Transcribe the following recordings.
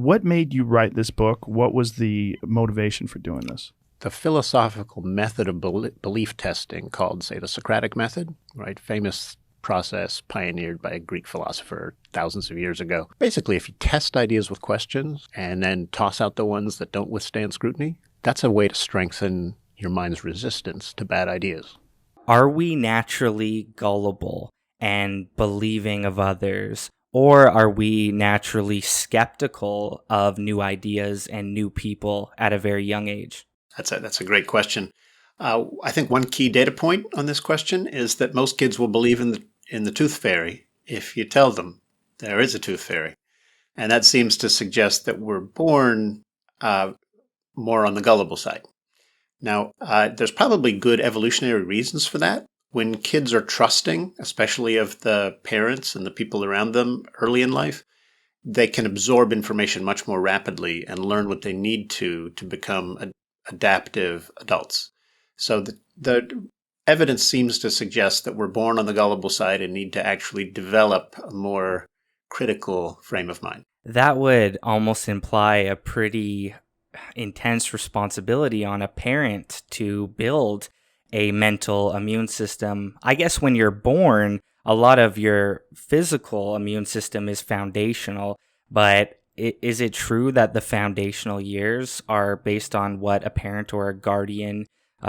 What made you write this book? What was the motivation for doing this? The philosophical method of belief testing called, say, the Socratic method, right? Famous process pioneered by a Greek philosopher thousands of years ago. Basically, if you test ideas with questions and then toss out the ones that don't withstand scrutiny, that's a way to strengthen your mind's resistance to bad ideas. Are we naturally gullible and believing of others, or are we naturally skeptical of new ideas and new people at a very young age? That's a great question. I think one key data point on this question is that most kids will believe in the tooth fairy if you tell them there is a tooth fairy. And that seems to suggest that we're born more on the gullible side. Now, there's probably good evolutionary reasons for that. When kids are trusting, especially of the parents and the people around them early in life, they can absorb information much more rapidly and learn what they need to become adaptive adults. So the evidence seems to suggest that we're born on the gullible side and need to actually develop a more critical frame of mind. That would almost imply a pretty intense responsibility on a parent to build a mental immune system. I guess when you're born, a lot of your physical immune system is foundational, but is it true that the foundational years are based on what a parent or a guardian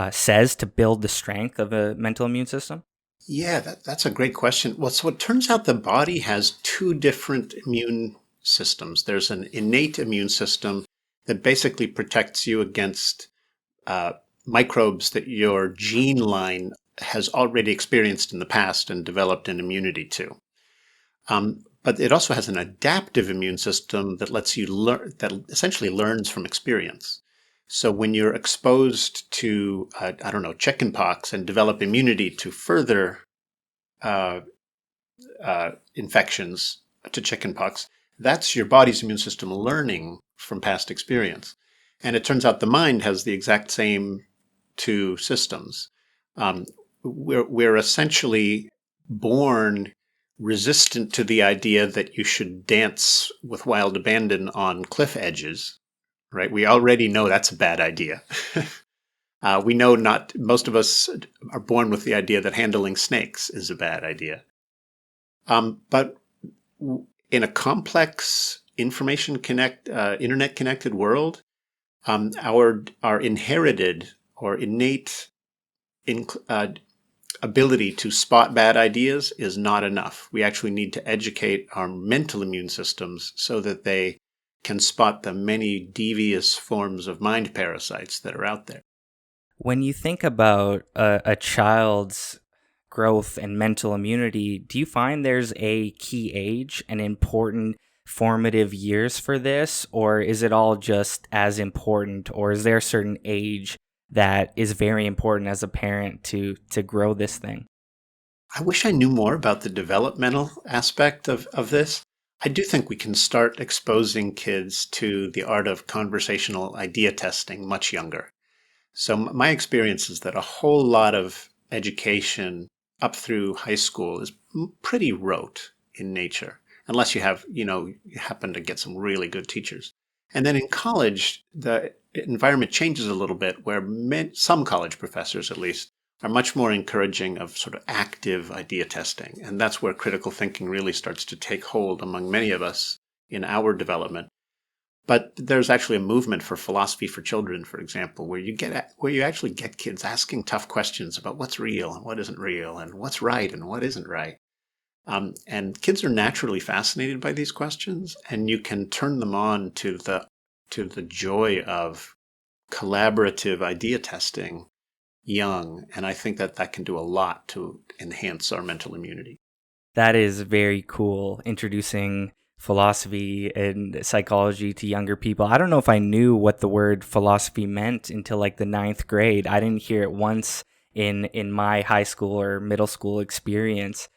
says to build the strength of a mental immune system? Yeah, that's a great question. Well, so it turns out the body has two different immune systems. There's an innate immune system that basically protects you against microbes that your gene line has already experienced in the past and developed an immunity to. But it also has an adaptive immune system that lets you learn, that essentially learns from experience. So when you're exposed to, chickenpox and develop immunity to further infections to chickenpox, that's your body's immune system learning from past experience. And it turns out the mind has the exact same two systems. We're essentially born resistant to the idea that you should dance with wild abandon on cliff edges, right? We already know that's a bad idea. We know not most of us are born with the idea that handling snakes is a bad idea. But in a complex internet connected world, our inherited or innate ability to spot bad ideas is not enough. We actually need to educate our mental immune systems so that they can spot the many devious forms of mind parasites that are out there. When you think about a child's growth and mental immunity, do you find there's a key age, an important formative years for this, or is it all just as important, or is there a certain age that is very important as a parent to grow this thing? I wish I knew more about the developmental aspect of this. I do think we can start exposing kids to the art of conversational idea testing much younger. So my experience is that a whole lot of education up through high school is pretty rote in nature, unless you happen to get some really good teachers. And then in college, the environment changes a little bit where some college professors, at least, are much more encouraging of sort of active idea testing. And that's where critical thinking really starts to take hold among many of us in our development. But there's actually a movement for philosophy for children, for example, where you actually get kids asking tough questions about what's real and what isn't real, and what's right and what isn't right. And kids are naturally fascinated by these questions, and you can turn them on to the joy of collaborative idea testing young. And I think that can do a lot to enhance our mental immunity. That is very cool, introducing philosophy and psychology to younger people. I don't know if I knew what the word philosophy meant until like the 9th grade. I didn't hear it once in my high school or middle school experience.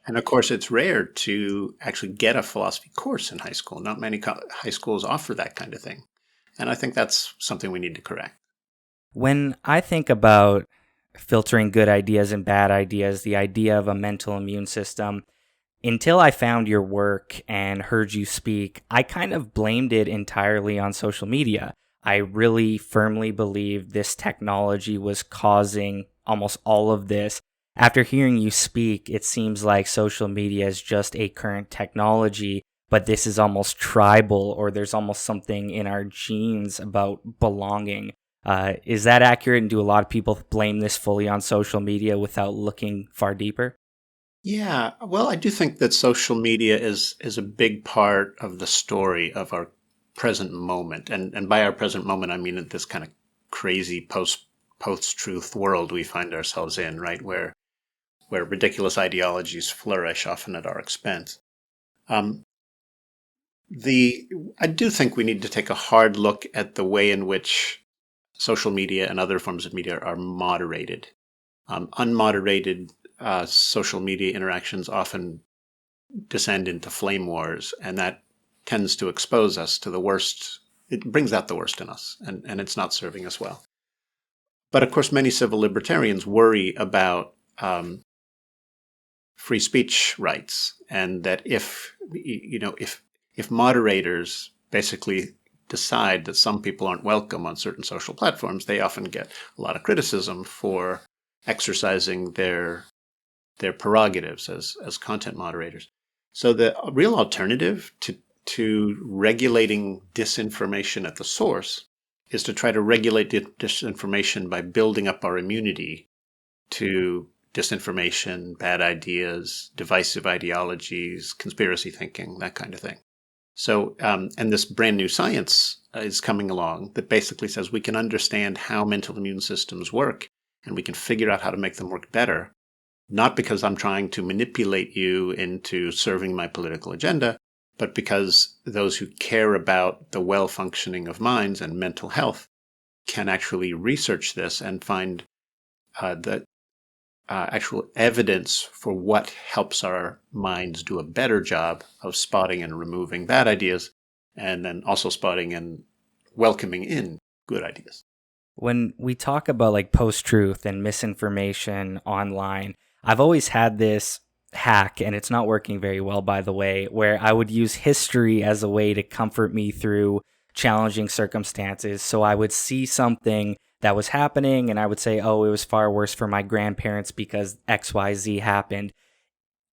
And of course, it's rare to actually get a philosophy course in high school. Not many high schools offer that kind of thing. And I think that's something we need to correct. When I think about filtering good ideas and bad ideas, the idea of a mental immune system, Until I found your work and heard you speak, I kind of blamed it entirely on social media. I really firmly believed this technology was causing almost all of this. After hearing you speak, it seems like social media is just a current technology, but this is almost tribal, or there's almost something in our genes about belonging. Is that accurate? And do a lot of people blame this fully on social media without looking far deeper? Yeah, well, I do think that social media is a big part of the story of our present moment, and by our present moment, I mean this kind of crazy post-truth world we find ourselves in, right, where ridiculous ideologies flourish, often at our expense. Um, the I do think we need to take a hard look at the way in which social media and other forms of media are moderated. Unmoderated social media interactions often descend into flame wars, and that tends to expose us to the worst. It brings out the worst in us, and it's not serving us well. But of course, many civil libertarians worry about free speech rights, and that if moderators basically decide that some people aren't welcome on certain social platforms, they often get a lot of criticism for exercising their prerogatives as content moderators. So the real alternative to regulating disinformation at the source is to try to regulate disinformation by building up our immunity to disinformation, bad ideas, divisive ideologies, conspiracy thinking, that kind of thing. So, and this brand new science is coming along that basically says we can understand how mental immune systems work, and we can figure out how to make them work better, not because I'm trying to manipulate you into serving my political agenda, but because those who care about the well-functioning of minds and mental health can actually research this and find the actual evidence for what helps our minds do a better job of spotting and removing bad ideas, and then also spotting and welcoming in good ideas. When we talk about like post-truth and misinformation online, I've always had this hack, and it's not working very well, by the way, where I would use history as a way to comfort me through challenging circumstances. So I would see something that was happening and I would say, oh, it was far worse for my grandparents because XYZ happened.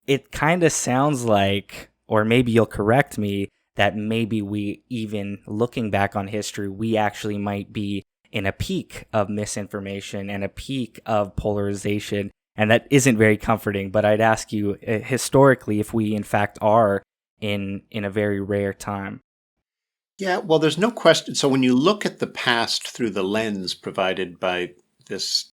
It kind of sounds like, or maybe you'll correct me, that maybe we, even looking back on history, we actually might be in a peak of misinformation and a peak of polarization. And that isn't very comforting. But I'd ask you, historically, if we in fact are in a very rare time. Yeah, well, there's no question. So when you look at the past through the lens provided by this,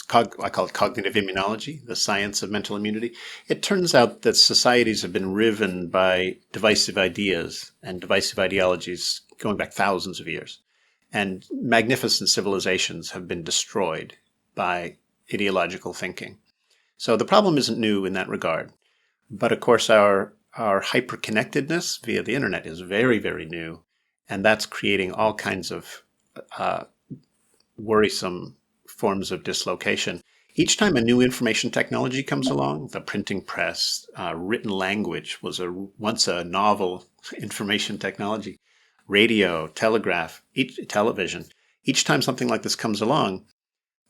I call it cognitive immunology, the science of mental immunity, it turns out that societies have been riven by divisive ideas and divisive ideologies going back thousands of years. And magnificent civilizations have been destroyed by ideological thinking. So the problem isn't new in that regard. But of course, our hyperconnectedness via the internet is very, very new. And that's creating all kinds of worrisome forms of dislocation. Each time a new information technology comes along, the printing press, written language was once a novel information technology, radio, telegraph, television. Each time something like this comes along,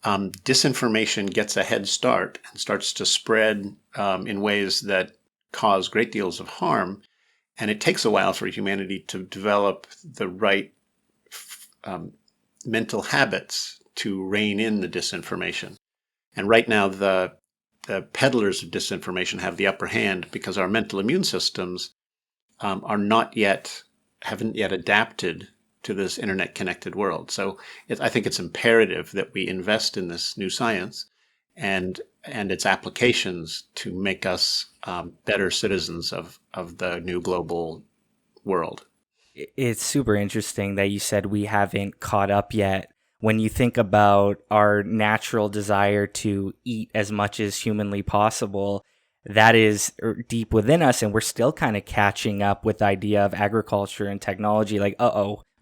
disinformation gets a head start and starts to spread in ways that cause great deals of harm. And it takes a while for humanity to develop the right mental habits to rein in the disinformation. And right now, the peddlers of disinformation have the upper hand because our mental immune systems haven't yet adapted to this internet connected world. So I think it's imperative that we invest in this new science and its applications to make us better citizens of the new global world. It's super interesting that you said we haven't caught up yet. When you think about our natural desire to eat as much as humanly possible, that is deep within us, and we're still kind of catching up with the idea of agriculture and technology. Like,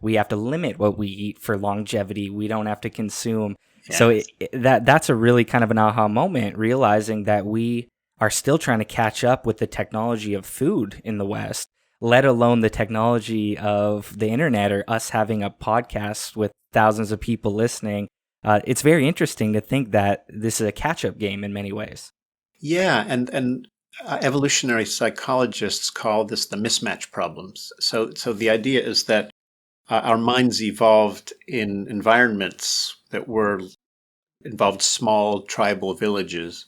we have to limit what we eat for longevity. We don't have to consume. Yes. So that's a really kind of an aha moment, realizing that we are still trying to catch up with the technology of food in the West, let alone the technology of the internet or us having a podcast with thousands of people listening. It's very interesting to think that this is a catch-up game in many ways. Yeah, and evolutionary psychologists call this the mismatch problems. So the idea is that our minds evolved in environments that involved small tribal villages,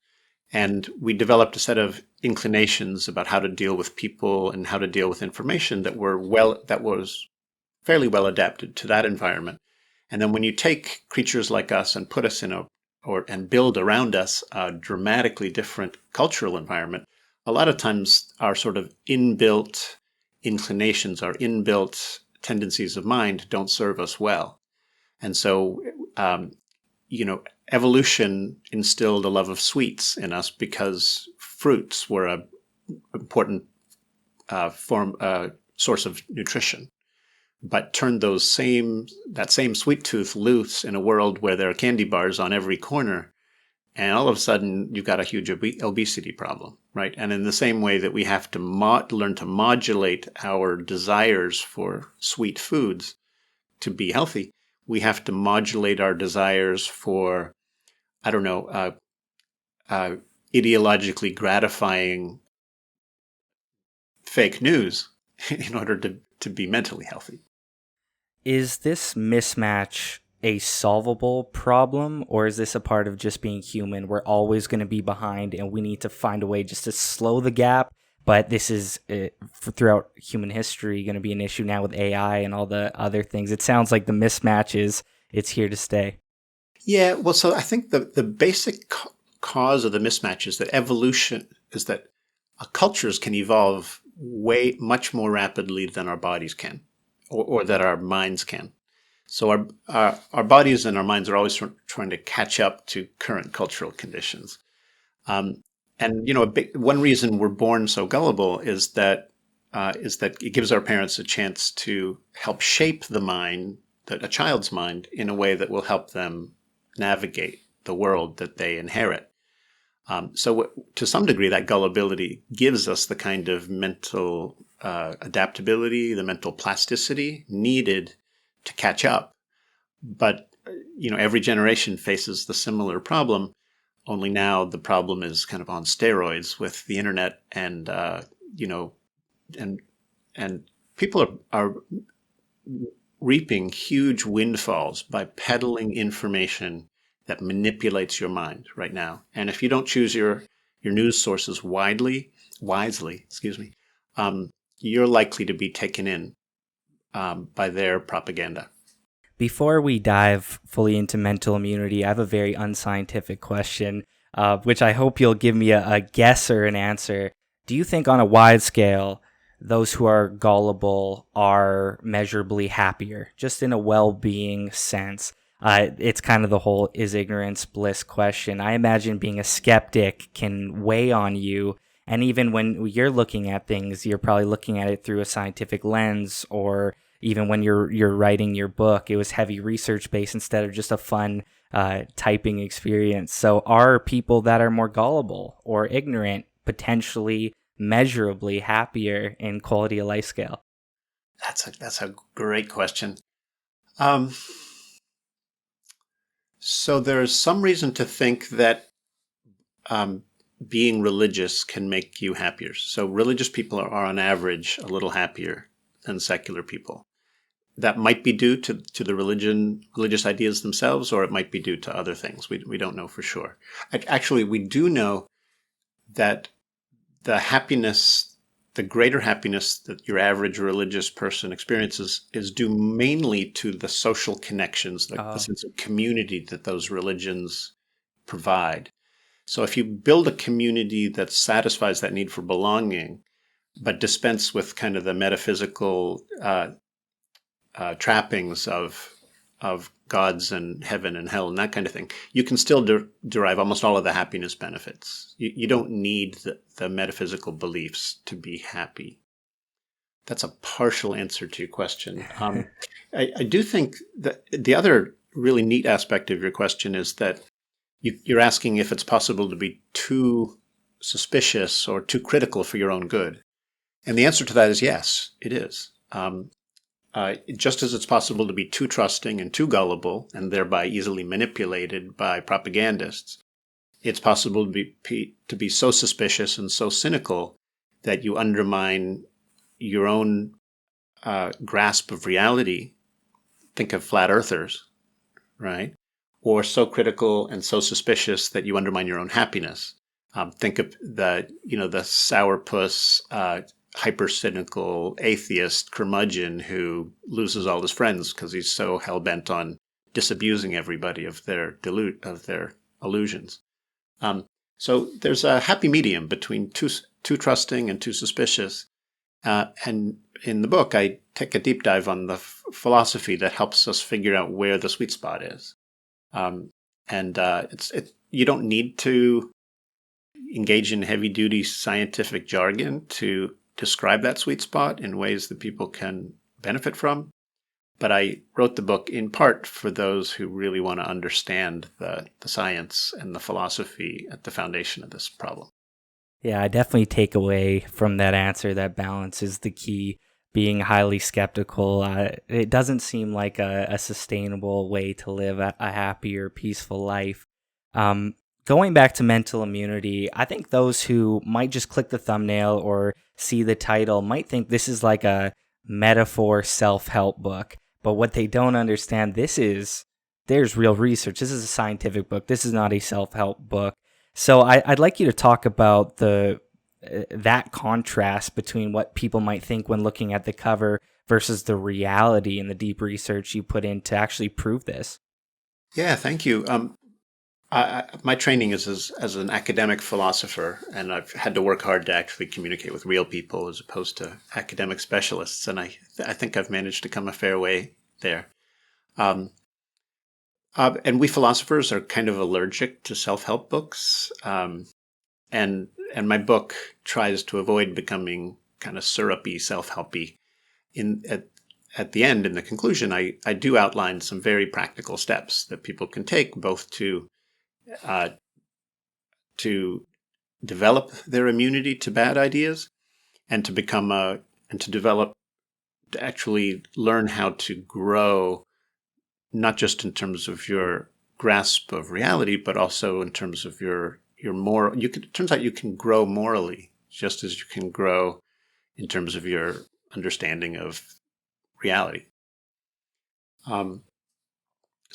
and we developed a set of inclinations about how to deal with people and how to deal with information that was fairly well adapted to that environment. And then when you take creatures like us and put us in and build around us a dramatically different cultural environment, a lot of times our sort of inbuilt inclinations, our inbuilt tendencies of mind don't serve us well. And so, um, evolution instilled a love of sweets in us because fruits were an important source of nutrition, but turned that same sweet tooth loose in a world where there are candy bars on every corner, and all of a sudden you've got a huge obesity problem, right? And in the same way that we have to learn to modulate our desires for sweet foods to be healthy, we have to modulate our desires for, I don't know, uh, ideologically gratifying fake news in order to be mentally healthy. Is this mismatch a solvable problem, or is this a part of just being human? We're always going to be behind, and we need to find a way just to slow the gap. But this is, throughout human history, going to be an issue now with AI and all the other things. It sounds like the mismatch it's here to stay. Yeah, well, so I think the basic cause of the mismatch is that cultures can evolve much more rapidly than our bodies can, or that our minds can. So our bodies and our minds are always trying to catch up to current cultural conditions. And one reason we're born so gullible is that it gives our parents a chance to help shape a child's mind in a way that will help them navigate the world that they inherit. So to some degree, that gullibility gives us the kind of mental adaptability, the mental plasticity needed to catch up. But every generation faces the similar problem. Only now the problem is kind of on steroids with the internet, and and people are reaping huge windfalls by peddling information that manipulates your mind right now. And if you don't choose your news sources wisely, you're likely to be taken in by their propaganda. Before we dive fully into mental immunity, I have a very unscientific question, which I hope you'll give me a guess or an answer. Do you think on a wide scale, those who are gullible are measurably happier, just in a well-being sense? It's kind of the whole is ignorance bliss question. I imagine being a skeptic can weigh on you. And even when you're looking at things, you're probably looking at it through a scientific lens, or even when you're writing your book, it was heavy research based instead of just a fun typing experience. So are people that are more gullible or ignorant potentially measurably happier in quality of life scale? That's a great question. So there's some reason to think that being religious can make you happier. So religious people are on average a little happier than secular people. That might be due to the religious ideas themselves, or it might be due to other things. We don't know for sure. Actually, we do know that the greater happiness that your average religious person experiences is due mainly to the social connections, the sense of community that those religions provide. So if you build a community that satisfies that need for belonging, but dispense with kind of the metaphysical trappings of gods and heaven and hell and that kind of thing, you can still derive almost all of the happiness benefits. You don't need the metaphysical beliefs to be happy. That's a partial answer to your question. I do think that the other really neat aspect of your question is that you're asking if it's possible to be too suspicious or too critical for your own good? And the answer to that is yes, it is. Just as it's possible to be too trusting and too gullible and thereby easily manipulated by propagandists, it's possible to be so suspicious and so cynical that you undermine your own grasp of reality. Think of flat earthers, right? Or so critical and so suspicious that you undermine your own happiness. Think of the sourpuss, hyper cynical atheist curmudgeon who loses all his friends because he's so hell bent on disabusing everybody of their illusions. So there's a happy medium between too trusting and too suspicious. And in the book, I take a deep dive on the philosophy that helps us figure out where the sweet spot is. You don't need to engage in heavy duty scientific jargon to describe that sweet spot in ways that people can benefit from. But I wrote the book in part for those who really want to understand the science and the philosophy at the foundation of this problem. Yeah, I definitely take away from that answer that balance is the key. Being highly skeptical, it doesn't seem like a sustainable way to live a happier, peaceful life. Going back to mental immunity, I think those who might just click the thumbnail or see the title might think this is like a metaphor self-help book. But what they don't understand, there's real research. This is a scientific book. This is not a self-help book. So I'd like you to talk about that contrast between what people might think when looking at the cover versus the reality and the deep research you put in to actually prove this. Yeah, thank you. My training is as an academic philosopher, and I've had to work hard to actually communicate with real people as opposed to academic specialists. And I think I've managed to come a fair way there. And we philosophers are kind of allergic to self-help books. And my book tries to avoid becoming kind of syrupy, self-helpy. At the end, in the conclusion, I do outline some very practical steps that people can take, both to develop their immunity to bad ideas, and to actually learn how to grow, not just in terms of your grasp of reality, but also in terms of your moral. It turns out you can grow morally just as you can grow in terms of your understanding of reality. So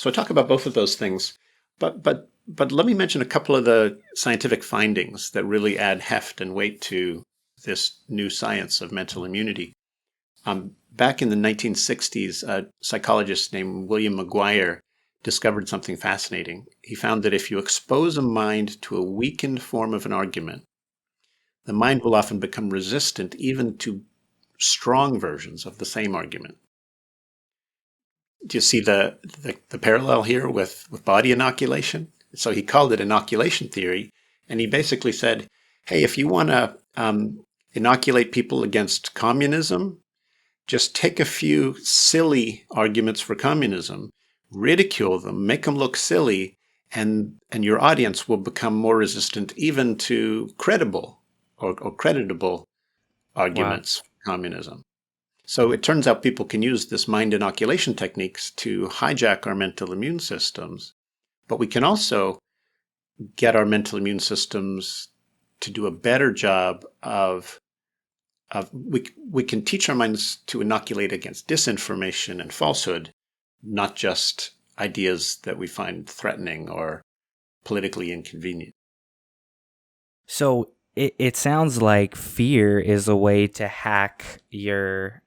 I talk about both of those things, but let me mention a couple of the scientific findings that really add heft and weight to this new science of mental immunity. Back in the 1960s, a psychologist named William McGuire discovered something fascinating. He found that if you expose a mind to a weakened form of an argument, the mind will often become resistant even to strong versions of the same argument. Do you see the parallel here with body inoculation? So he called it inoculation theory, and he basically said, hey, if you want to inoculate people against communism, just take a few silly arguments for communism, ridicule them, make them look silly, and your audience will become more resistant even to credible or creditable arguments for communism. So it turns out people can use this mind inoculation techniques to hijack our mental immune systems, but we can also get our mental immune systems to do a better job we can teach our minds to inoculate against disinformation and falsehood, not just ideas that we find threatening or politically inconvenient. So it sounds like fear is a way to hack your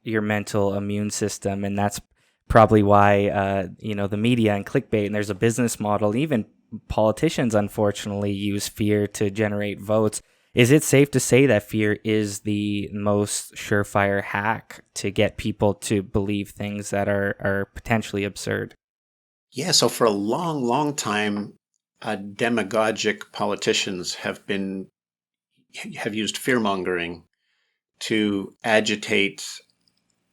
mental immune system, and that's probably why the media and clickbait, and there's a business model. Even politicians, unfortunately, use fear to generate votes. Is it safe to say that fear is the most surefire hack to get people to believe things that are potentially absurd? Yeah, so for a long, long time, demagogic politicians have used fear-mongering to agitate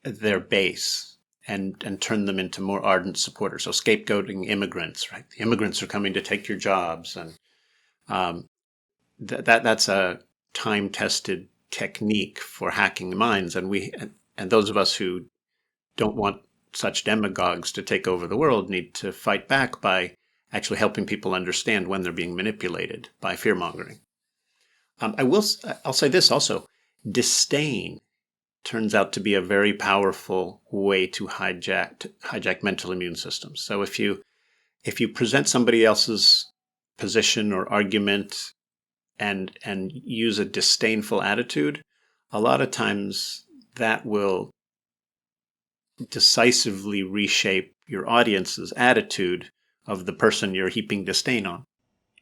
their base and turn them into more ardent supporters. So scapegoating immigrants, right? The immigrants are coming to take your jobs, and that's a time-tested technique for hacking minds, and those of us who don't want such demagogues to take over the world need to fight back by actually helping people understand when they're being manipulated by fear-mongering. I'll say this also: disdain turns out to be a very powerful way to hijack mental immune systems. So if you present somebody else's position or argument and use a disdainful attitude, a lot of times that will decisively reshape your audience's attitude of the person you're heaping disdain on.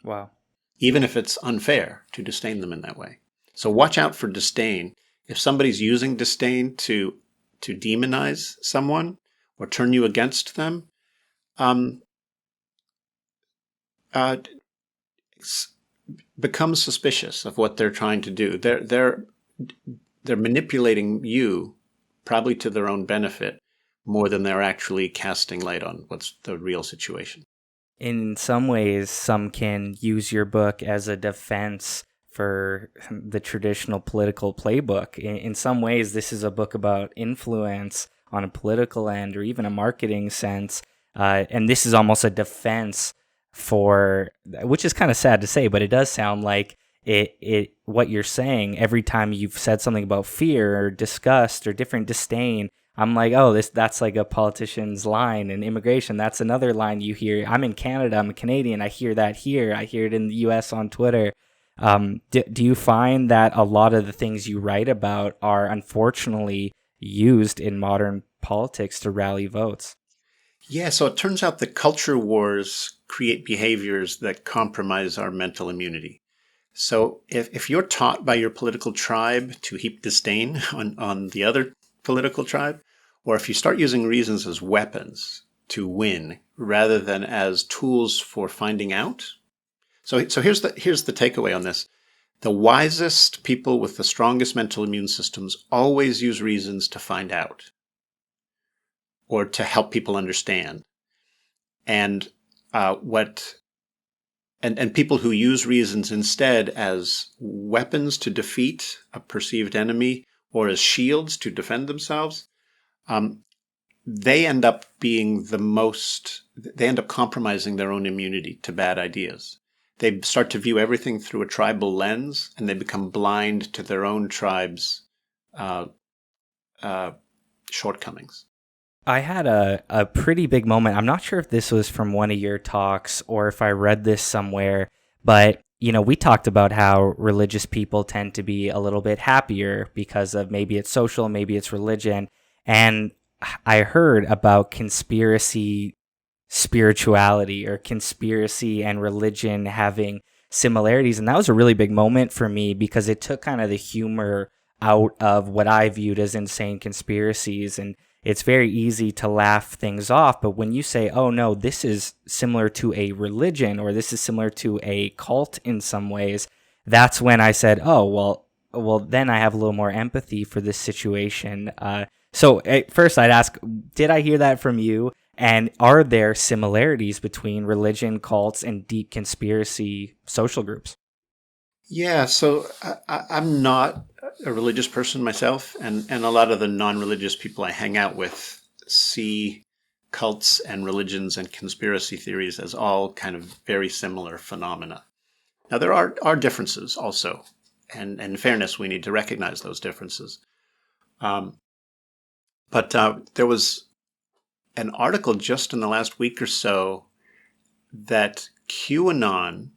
Wow. Even if it's unfair to disdain them in that way. So watch out for disdain. If somebody's using disdain to demonize someone or turn you against them, uh, become suspicious of what they're trying to do. They're manipulating you, probably to their own benefit, more than they're actually casting light on what's the real situation. In some ways, some can use your book as a defense for the traditional political playbook. In some ways, this is a book about influence on a political end or even a marketing sense. And this is almost a defense for, which is kind of sad to say, but it does sound like what you're saying every time you've said something about fear or disgust or different disdain. I'm like, oh, that's like a politician's line. And immigration, that's another line you hear. I'm in Canada, I'm a Canadian, I hear that here, I hear it in the US on Twitter. Do you find that a lot of the things you write about are unfortunately used in modern politics to rally votes? Yeah, so it turns out that culture wars create behaviors that compromise our mental immunity. So if you're taught by your political tribe to heap disdain on the other political tribe, or if you start using reasons as weapons to win rather than as tools for finding out. So here's the takeaway on this. The wisest people with the strongest mental immune systems always use reasons to find out or to help people understand. And and people who use reasons instead as weapons to defeat a perceived enemy or as shields to defend themselves, they end up compromising their own immunity to bad ideas. They start to view everything through a tribal lens, and they become blind to their own tribe's shortcomings. I had a pretty big moment. I'm not sure if this was from one of your talks or if I read this somewhere, but we talked about how religious people tend to be a little bit happier because of maybe it's social, maybe it's religion. And I heard about conspiracy spirituality or conspiracy and religion having similarities. And that was a really big moment for me because it took kind of the humor out of what I viewed as insane conspiracies. And it's very easy to laugh things off. But when you say, oh, no, this is similar to a religion or this is similar to a cult in some ways, that's when I said, oh, well, then I have a little more empathy for this situation. So at first I'd ask, did I hear that from you? And are there similarities between religion, cults, and deep conspiracy social groups? Yeah, so I'm not a religious person myself, and a lot of the non-religious people I hang out with see cults and religions and conspiracy theories as all kind of very similar phenomena. Now, there are differences also, and in fairness, we need to recognize those differences. But there was an article just in the last week or so that QAnon,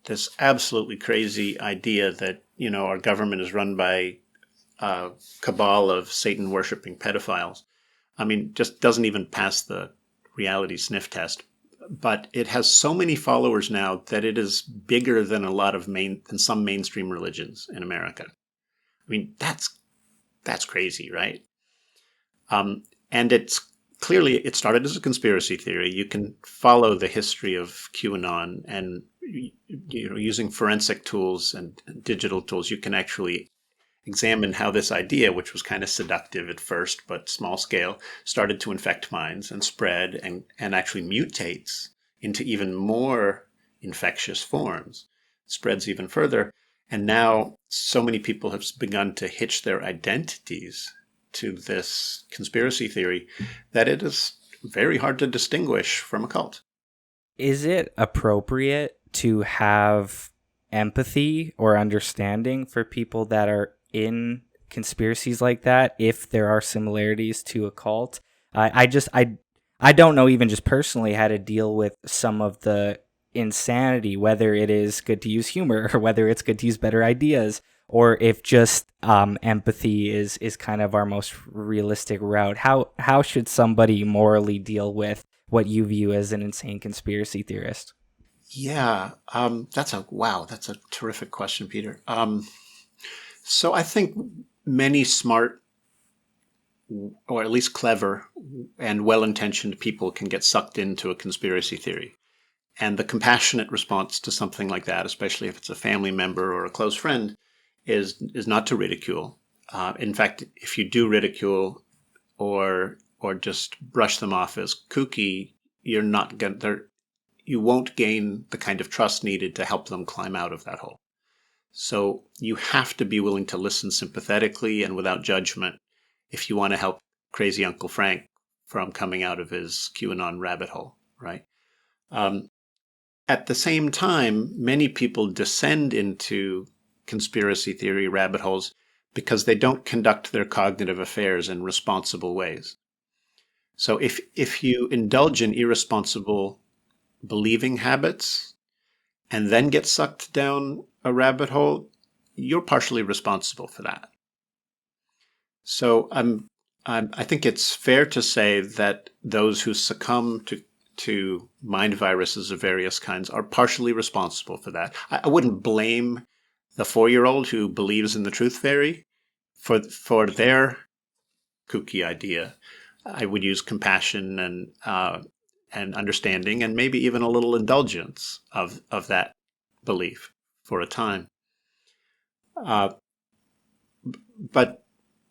this absolutely crazy idea that, our government is run by a cabal of Satan-worshipping pedophiles. I mean, just doesn't even pass the reality sniff test. But it has so many followers now that it is bigger than than some mainstream religions in America. I mean, that's crazy, right? And it started as a conspiracy theory. You can follow the history of QAnon, and using forensic tools and digital tools, you can actually examine how this idea, which was kind of seductive at first, but small scale, started to infect minds and spread and actually mutates into even more infectious forms. spreads even further. And now so many people have begun to hitch their identities to this conspiracy theory that it is very hard to distinguish from a cult. Is it appropriate to have empathy or understanding for people that are in conspiracies like that if there are similarities to a cult? I don't know, even just personally, how to deal with some of the insanity, whether it is good to use humor or whether it's good to use better ideas, or if just empathy is kind of our most realistic route. How should somebody morally deal with what you view as an insane conspiracy theorist? Yeah, that's a terrific question, Peter. So I think many smart, or at least clever and well-intentioned people can get sucked into a conspiracy theory. And the compassionate response to something like that, especially if it's a family member or a close friend, is not to ridicule. In fact, if you do ridicule or just brush them off as kooky, you won't gain the kind of trust needed to help them climb out of that hole. So you have to be willing to listen sympathetically and without judgment if you want to help crazy Uncle Frank from coming out of his QAnon rabbit hole, right? Um, at the same time, many people descend into conspiracy theory rabbit holes because they don't conduct their cognitive affairs in responsible ways. So if you indulge in irresponsible believing habits and then get sucked down a rabbit hole, you're partially responsible for that. So I think it's fair to say that those who succumb to mind viruses of various kinds are partially responsible for that. I wouldn't blame the 4-year-old who believes in the truth fairy for their kooky idea. I would use compassion and understanding and maybe even a little indulgence of that belief for a time. But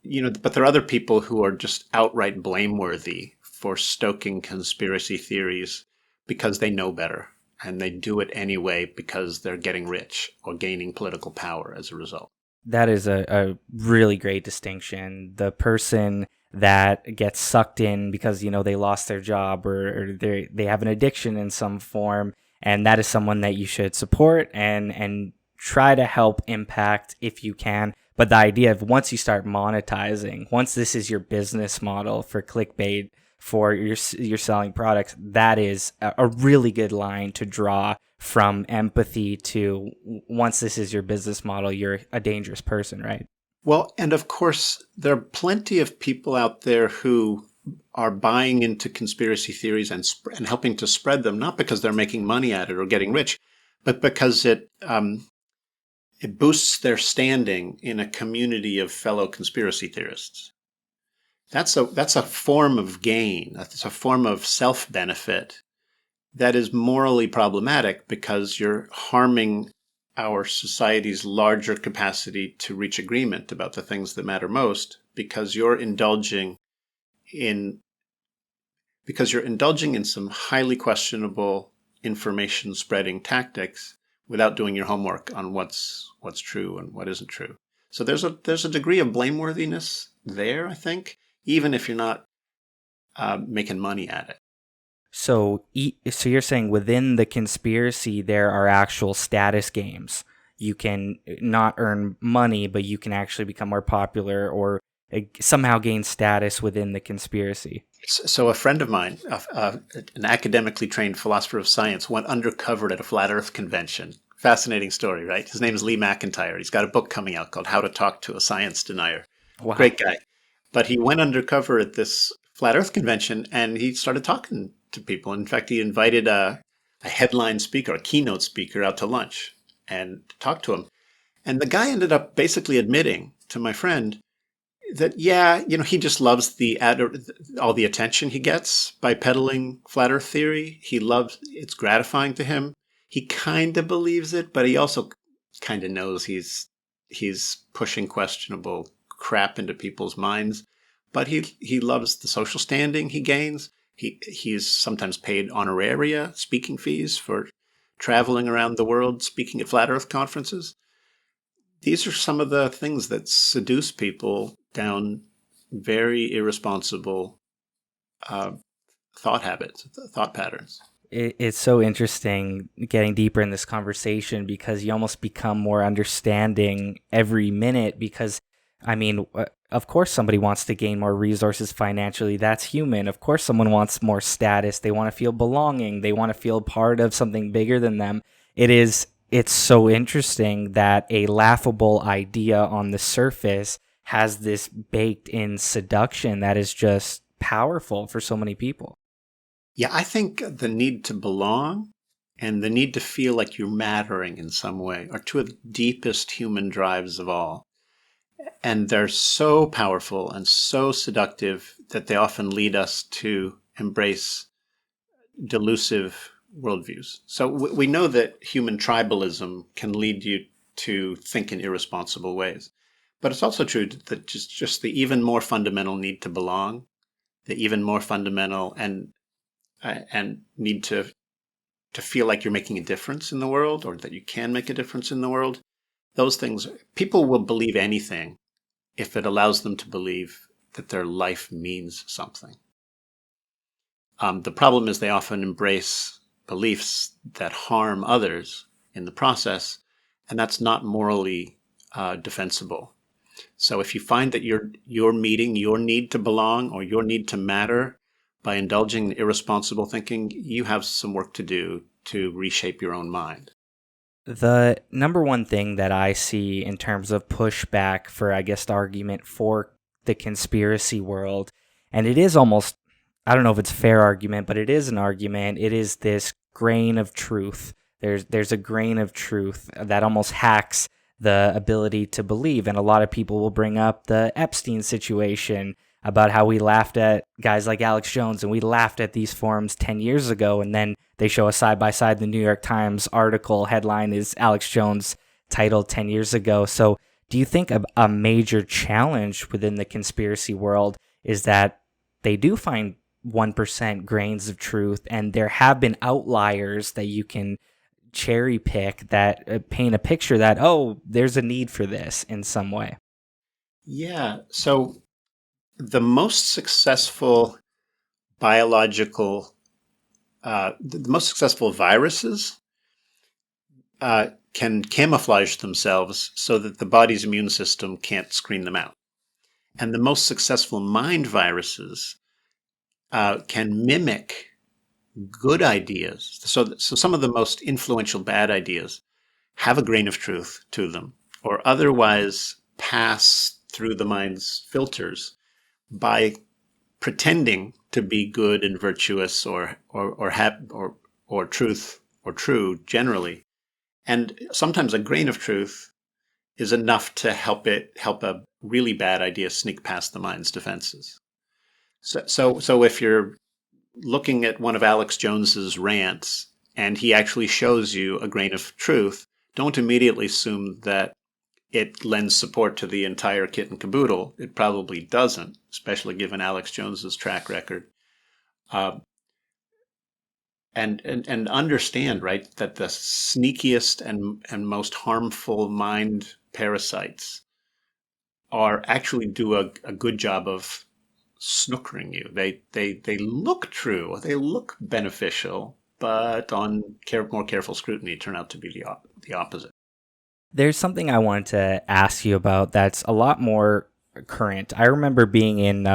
but there are other people who are just outright blameworthy for stoking conspiracy theories because they know better, and they do it anyway because they're getting rich or gaining political power as a result. That is a really great distinction. The person that gets sucked in because, they lost their job or they have an addiction in some form, and that is someone that you should support and try to help impact if you can. But the idea of once you start monetizing, once this is your business model for clickbait, for your selling products, that is a really good line to draw from empathy to once this is your business model, you're a dangerous person, right? Well, and of course, there are plenty of people out there who are buying into conspiracy theories and helping to spread them, not because they're making money at it or getting rich, but because it boosts their standing in a community of fellow conspiracy theorists. That's a form of gain. That's a form of self-benefit that is morally problematic because you're harming our society's larger capacity to reach agreement about the things that matter most because you're indulging in some highly questionable information spreading tactics without doing your homework on what's true and what isn't true. So there's a degree of blameworthiness there, I think, even if you're not making money at it. So you're saying within the conspiracy there are actual status games. You can not earn money, but you can actually become more popular or somehow gain status within the conspiracy. So a friend of mine, an academically trained philosopher of science, went undercover at a flat Earth convention. Fascinating story, right? His name is Lee McIntyre. He's got a book coming out called How to Talk to a Science Denier. Wow. Great guy. But he went undercover at this flat Earth convention and he started talking to people. In fact, he invited a headline speaker, a keynote speaker out to lunch and talked to him. And the guy ended up basically admitting to my friend that, he just loves all the attention he gets by peddling flat Earth theory. It's gratifying to him. He kind of believes it, but he also kind of knows he's pushing questionable crap into people's minds. But he loves the social standing he gains. He's sometimes paid honoraria, speaking fees for traveling around the world, speaking at flat Earth conferences. These are some of the things that seduce people down very irresponsible thought habits, thought patterns. It's so interesting getting deeper in this conversation because you almost become more understanding every minute because, I mean, of course somebody wants to gain more resources financially. That's human. Of course someone wants more status. They want to feel belonging. They want to feel part of something bigger than them. It's so interesting that a laughable idea on the surface has this baked in seduction that is just powerful for so many people. Yeah, I think the need to belong and the need to feel like you're mattering in some way are two of the deepest human drives of all. And they're so powerful and so seductive that they often lead us to embrace delusive worldviews. So we know that human tribalism can lead you to think in irresponsible ways. But it's also true that just the even more fundamental need to belong, the even more fundamental and need to feel like you're making a difference in the world or that you can make a difference in the world, those things, people will believe anything if it allows them to believe that their life means something. The problem is they often embrace beliefs that harm others in the process, and that's not morally defensible. So if you find that you're meeting your need to belong or your need to matter by indulging in irresponsible thinking, you have some work to do to reshape your own mind. The number one thing that I see in terms of pushback for, I guess, the argument for the conspiracy world, and it is almost, I don't know if it's a fair argument, but it is an argument. It is this grain of truth. There's a grain of truth that almost hacks the ability to believe. And a lot of people will bring up the Epstein situation about how we laughed at guys like Alex Jones and we laughed at these forums 10 years ago. And then they show a side by side. The New York Times article headline is Alex Jones titled 10 years ago. So do you think a major challenge within the conspiracy world is that they do find 1% grains of truth and there have been outliers that you can cherry pick that paint a picture that, oh, there's a need for this in some way? Yeah. So the most successful biological, the most successful viruses can camouflage themselves so that the body's immune system can't screen them out. And the most successful mind viruses can mimic good ideas. So some of the most influential bad ideas have a grain of truth to them, or otherwise pass through the mind's filters by pretending to be good and virtuous or truth or true generally. And sometimes a grain of truth is enough to help a really bad idea sneak past the mind's defenses. So if you're looking at one of Alex Jones's rants and he actually shows you a grain of truth, don't immediately assume that it lends support to the entire kit and caboodle. It probably doesn't, especially given Alex Jones's track record. And understand, right, that the sneakiest and most harmful mind parasites are actually do a good job of snookering you. They look true, they look beneficial, but on more careful scrutiny turn out to be the opposite. There's something I wanted to ask you about that's a lot more current. I remember being in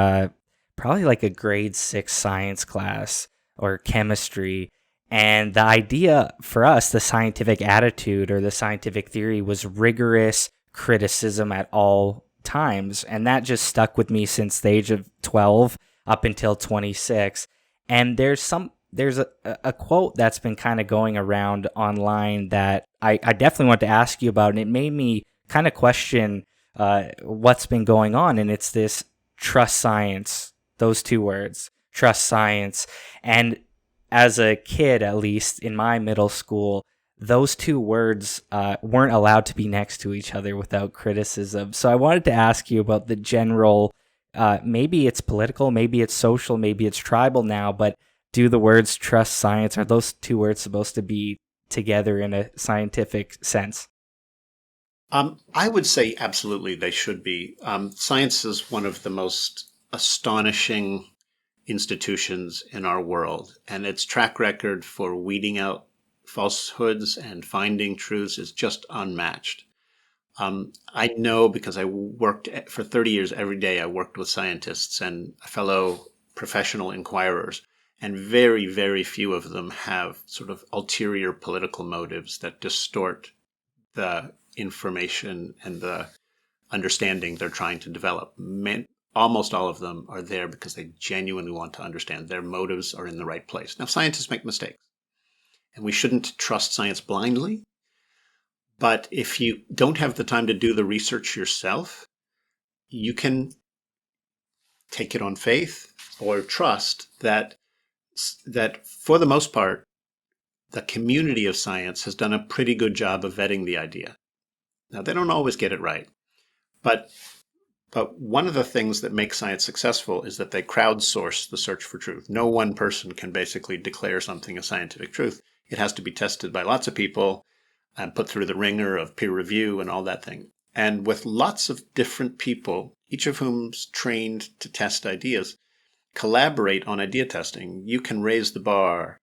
probably like a grade 6 science class or chemistry, and the idea for us, the scientific attitude or the scientific theory, was rigorous criticism at all times, and that just stuck with me since the age of 12 up until 26. And there's a quote that's been kind of going around online that I definitely want to ask you about, and it made me kind of question what's been going on, and it's this trust science, those two words, trust science. And as a kid, at least in my middle school, those two words weren't allowed to be next to each other without criticism. So I wanted to ask you about the general, maybe it's political, maybe it's social, maybe it's tribal now, but do the words trust science, are those two words supposed to be together in a scientific sense? I would say absolutely they should be. Science is one of the most astonishing institutions in our world, and its track record for weeding out falsehoods and finding truths is just unmatched. I know because I worked for 30 years every day. I worked with scientists and fellow professional inquirers, and very, very few of them have sort of ulterior political motives that distort the information and the understanding they're trying to develop. Almost all of them are there because they genuinely want to understand. Their motives are in the right place. Now, scientists make mistakes, and we shouldn't trust science blindly. But if you don't have the time to do the research yourself, you can take it on faith or trust that for the most part, the community of science has done a pretty good job of vetting the idea. Now, they don't always get it right, but one of the things that makes science successful is that they crowdsource the search for truth. No one person can basically declare something a scientific truth. It has to be tested by lots of people and put through the ringer of peer review and all that thing. And with lots of different people, each of whom's trained to test ideas, collaborate on idea testing, you can raise the bar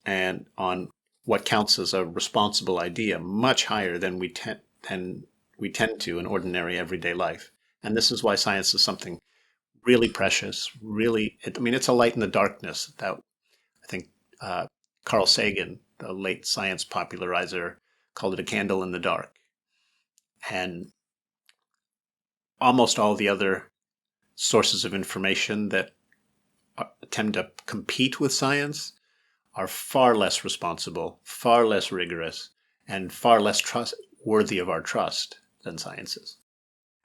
and on what counts as a responsible idea much higher than we tend to in ordinary everyday life. And this is why science is something really precious, it's a light in the darkness. That I think Carl Sagan, the late science popularizer, called it a candle in the dark. And almost all the other sources of information that tend to compete with science are far less responsible, far less rigorous, and far less worthy of our trust than science is.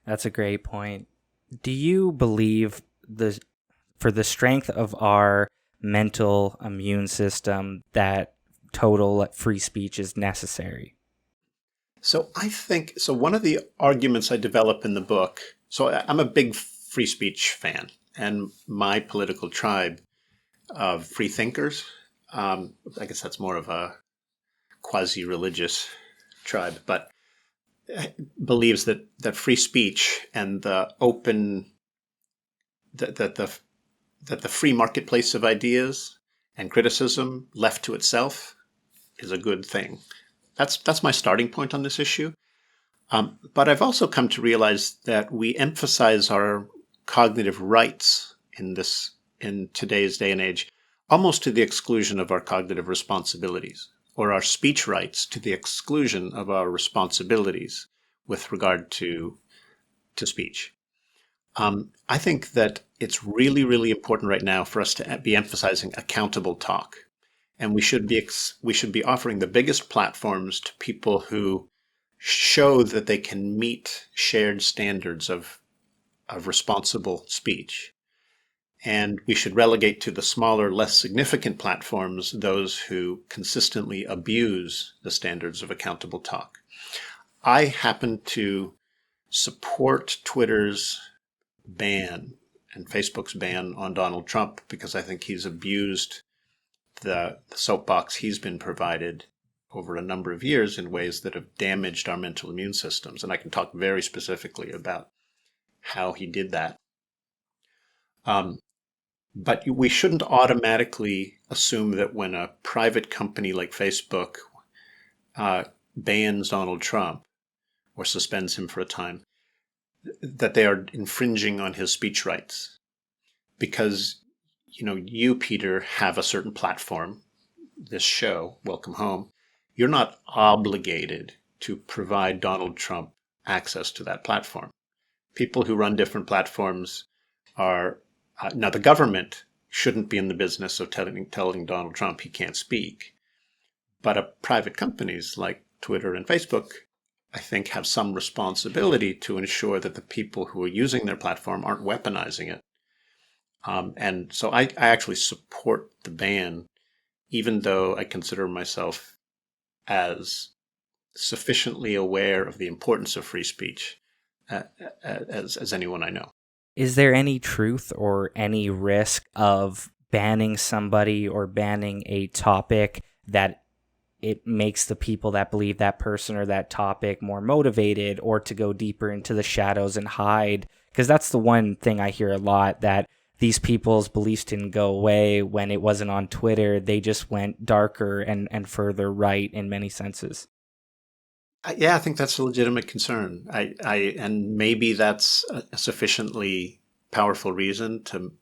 That's a great point. Do you believe for the strength of our mental immune system that total free speech is necessary? So I think, one of the arguments I develop in the book, I'm a big free speech fan, and my political tribe of free thinkers, I guess that's more of a quasi-religious tribe, but believes that free speech and the open, that the free marketplace of ideas and criticism left to itself is a good thing. That's my starting point on this issue. But I've also come to realize that we emphasize our cognitive rights in today's day and age, almost to the exclusion of our cognitive responsibilities, or our speech rights to the exclusion of our responsibilities with regard to speech. I think that it's really, really important right now for us to be emphasizing accountable talk. And we should be offering the biggest platforms to people who show that they can meet shared standards of responsible speech. And we should relegate to the smaller, less significant platforms those who consistently abuse the standards of accountable talk. I happen to support Twitter's ban and Facebook's ban on Donald Trump because I think he's abused the soapbox he's been provided over a number of years in ways that have damaged our mental immune systems. And I can talk very specifically about how he did that. But we shouldn't automatically assume that when a private company like Facebook bans Donald Trump or suspends him for a time, that they are infringing on his speech rights. Because, you, Peter, have a certain platform, this show, Welcome Home. You're not obligated to provide Donald Trump access to that platform. People who run different platforms are, now the government shouldn't be in the business of telling Donald Trump he can't speak. But private companies like Twitter and Facebook, I think, have some responsibility to ensure that the people who are using their platform aren't weaponizing it. And so I actually support the ban, even though I consider myself as sufficiently aware of the importance of free speech as anyone I know. Is there any truth or any risk of banning somebody or banning a topic that it makes the people that believe that person or that topic more motivated, or to go deeper into the shadows and hide. Because that's the one thing I hear a lot, that these people's beliefs didn't go away when it wasn't on Twitter. They just went darker and further right in many senses. Yeah, I think that's a legitimate concern. And maybe that's a sufficiently powerful reason to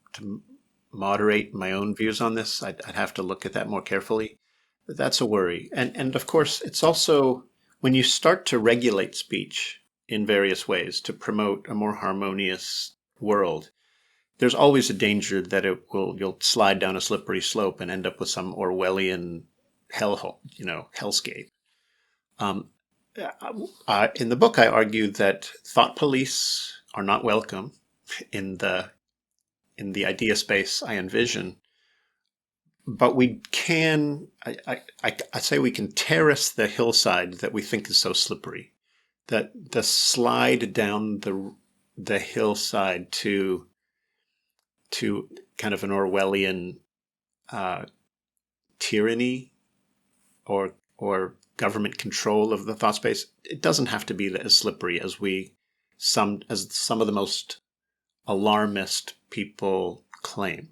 moderate my own views on this. I'd have to look at that more carefully. But that's a worry. And of course, it's also when you start to regulate speech in various ways to promote a more harmonious world, there's always a danger that you'll slide down a slippery slope and end up with some Orwellian hellscape. Um, in the book, I argue that thought police are not welcome in the idea space I envision, but we can. I say we can terrace the hillside that we think is so slippery. That the slide down the hillside to kind of an Orwellian tyranny or government control of the thought space, it doesn't have to be as slippery as some of the most alarmist people claim.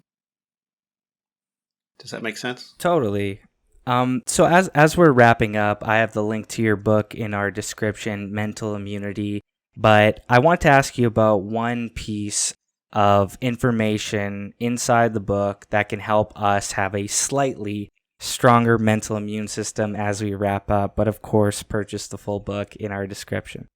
Does that make sense? Totally. So as we're wrapping up, I have the link to your book in our description, Mental Immunity. But I want to ask you about one piece of information inside the book that can help us have a slightly stronger mental immune system as we wrap up. But of course, purchase the full book in our description.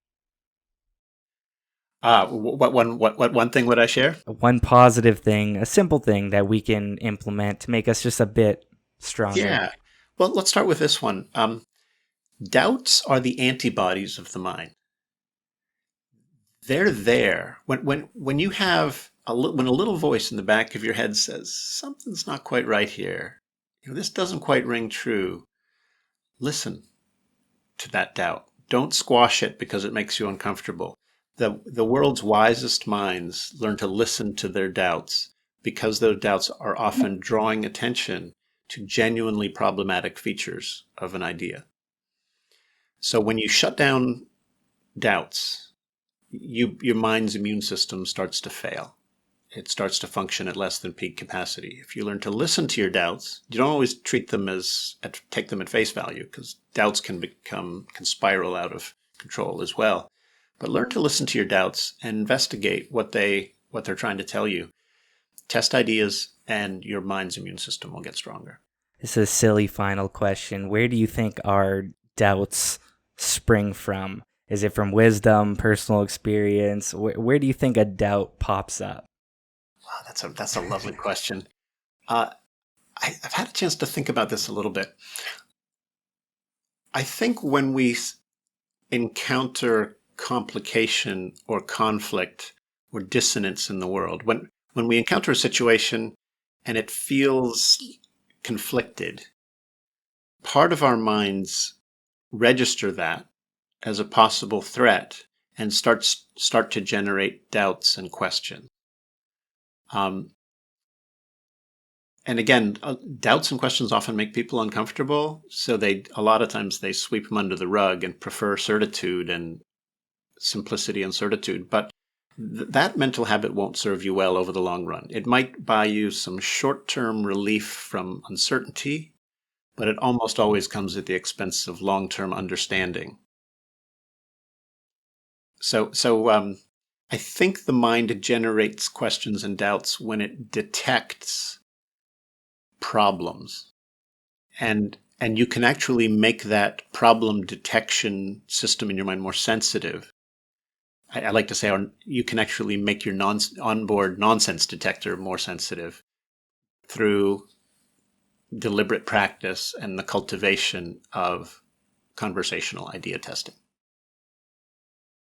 What one thing would I share? One positive thing, a simple thing that we can implement to make us just a bit stronger. Yeah. Well, let's start with this one. Doubts are the antibodies of the mind. They're there when you have when a little voice in the back of your head says something's not quite right here. This doesn't quite ring true. Listen to that doubt. Don't squash it because it makes you uncomfortable. The world's wisest minds learn to listen to their doubts because those doubts are often drawing attention to genuinely problematic features of an idea. So when you shut down doubts, your mind's immune system starts to fail. It starts to function at less than peak capacity. If you learn to listen to your doubts, you don't always take them at face value, because doubts can spiral out of control as well. But learn to listen to your doubts and investigate what they're trying to tell you. Test ideas, and your mind's immune system will get stronger. This is a silly final question. Where do you think our doubts spring from? Is it from wisdom, personal experience? Where do you think a doubt pops up? Wow, that's a lovely question. I've had a chance to think about this a little bit. I think when we encounter complication or conflict or dissonance in the world, when we encounter a situation and it feels conflicted, part of our minds register that as a possible threat and start to generate doubts and questions. And again, doubts and questions often make people uncomfortable, so a lot of times they sweep them under the rug and prefer certitude and simplicity and certitude. But that mental habit won't serve you well over the long run. It might buy you some short-term relief from uncertainty, but it almost always comes at the expense of long-term understanding. So I think the mind generates questions and doubts when it detects problems, and you can actually make that problem detection system in your mind more sensitive. I like to say you can actually make your onboard nonsense detector more sensitive through deliberate practice and the cultivation of conversational idea testing.